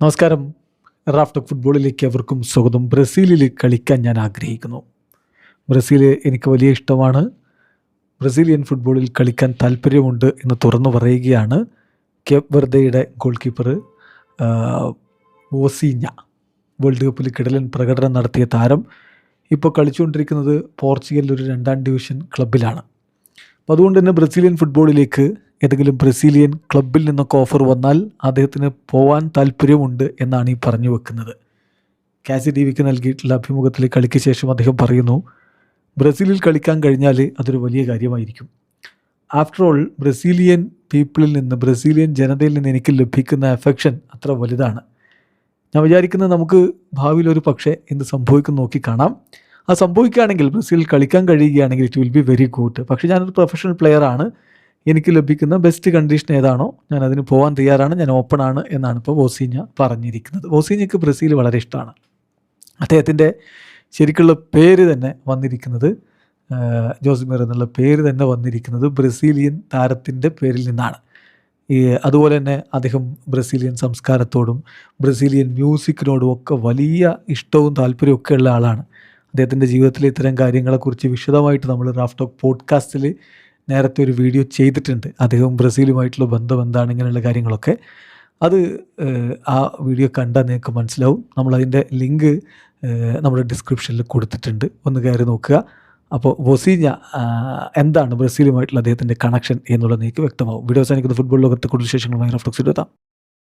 നമസ്കാരം. റാഫ്റ്റോക്ക് ഫുട്ബോളിലേക്ക് അവർക്കും സ്വാഗതം. ബ്രസീലിൽ കളിക്കാൻ ഞാൻ ആഗ്രഹിക്കുന്നു. ബ്രസീൽ എനിക്ക് വലിയ ഇഷ്ടമാണ്. ബ്രസീലിയൻ ഫുട്ബോളിൽ കളിക്കാൻ താല്പര്യമുണ്ട് എന്ന് തുറന്നു പറയുകയാണ് കേപ്പ് വെർദെയുടെ ഗോൾ കീപ്പർ വോസീഞ്ഞ. വേൾഡ് കപ്പിൽ കിടലൻ പ്രകടനം നടത്തിയ താരം ഇപ്പോൾ കളിച്ചുകൊണ്ടിരിക്കുന്നത് പോർച്ചുഗലിലൊരു 2ാം ഡിവിഷൻ ക്ലബിലാണ്. അപ്പോൾ അതുകൊണ്ട് തന്നെ ബ്രസീലിയൻ ഫുട്ബോളിലേക്ക് ഏതെങ്കിലും ബ്രസീലിയൻ ക്ലബിൽ നിന്നൊക്കെ ഓഫർ വന്നാൽ അദ്ദേഹത്തിന് പോകാൻ താല്പര്യമുണ്ട് എന്നാണ് ഈ പറഞ്ഞു വെക്കുന്നത്. കാസി ടിവിക്ക് നൽകിയിട്ടുള്ള അഭിമുഖത്തിൽ കളിക്ക് ശേഷം അദ്ദേഹം പറയുന്നു, ബ്രസീലിൽ കളിക്കാൻ കഴിഞ്ഞാൽ അതൊരു വലിയ കാര്യമായിരിക്കും. ആഫ്റ്റർ ഓൾ ബ്രസീലിയൻ പീപ്പിളിൽ നിന്ന്, ബ്രസീലിയൻ ജനതയിൽ നിന്ന് എനിക്ക് ലഭിക്കുന്ന അഫെക്ഷൻ അത്ര വലുതാണ്. ഞാൻ വിചാരിക്കുന്നത് നമുക്ക് ഭാവിയിൽ ഒരു പക്ഷേ എന്ത് സംഭവിക്കും നോക്കി കാണാം. അത് സംഭവിക്കുകയാണെങ്കിൽ, ബ്രസീലിൽ കളിക്കാൻ കഴിയുകയാണെങ്കിൽ it will be very good. പക്ഷേ ഞാനൊരു പ്രൊഫഷണൽ പ്ലെയറാണ്. എനിക്ക് ലഭിക്കുന്ന ബെസ്റ്റ് കണ്ടീഷൻ ഏതാണോ ഞാൻ അതിന് പോകാൻ തയ്യാറാണ്, ഞാൻ ഓപ്പണാണ് എന്നാണ് ഇപ്പോൾ വോസീഞ്ഞ പറഞ്ഞിരിക്കുന്നത്. വോസീഞ്ഞയ്ക്ക് ബ്രസീൽ വളരെ ഇഷ്ടമാണ്. അദ്ദേഹത്തിൻ്റെ ശരിക്കുള്ള പേര് തന്നെ വന്നിരിക്കുന്നത്, ജോസ്മിർ എന്നുള്ള പേര് തന്നെ വന്നിരിക്കുന്നത് ബ്രസീലിയൻ താരത്തിൻ്റെ പേരിൽ നിന്നാണ്. അതുപോലെ തന്നെ അദ്ദേഹം ബ്രസീലിയൻ സംസ്കാരത്തോടും ബ്രസീലിയൻ മ്യൂസിക്കിനോടും ഒക്കെ വലിയ ഇഷ്ടവും താല്പര്യവും ഒക്കെ ഉള്ള ആളാണ്. അദ്ദേഹത്തിൻ്റെ ജീവിതത്തിലെ ഇത്തരം കാര്യങ്ങളെക്കുറിച്ച് വിശദമായിട്ട് നമ്മൾ റാഫ്റ്റോക്ക് പോഡ്കാസ്റ്റിൽ നേരത്തെ ഒരു വീഡിയോ ചെയ്തിട്ടുണ്ട്. അദ്ദേഹം ബ്രസീലുമായിട്ടുള്ള ബന്ധം എന്താണ്, ഇങ്ങനെയുള്ള കാര്യങ്ങളൊക്കെ. അത് ആ വീഡിയോ കണ്ടാൽ നിങ്ങൾക്ക് മനസ്സിലാവും. നമ്മളതിൻ്റെ ലിങ്ക് നമ്മുടെ ഡിസ്ക്രിപ്ഷനിൽ കൊടുത്തിട്ടുണ്ട്, ഒന്ന് കയറി നോക്കുക. അപ്പോൾ വോസീഞ്ഞ എന്താണ് ബ്രസീലുമായിട്ടുള്ള അദ്ദേഹത്തിൻ്റെ കണക്ഷൻ എന്നുള്ളത് നിങ്ങൾക്ക് വ്യക്തമാവും. വീഡിയോ അവസാനിക്കുന്ന ഫുട്ബോൾ ലോകത്തെ കൂടുതൽ വിശേഷങ്ങളുമായി റാഫ്റ്റോക്സിൽ എത്താം.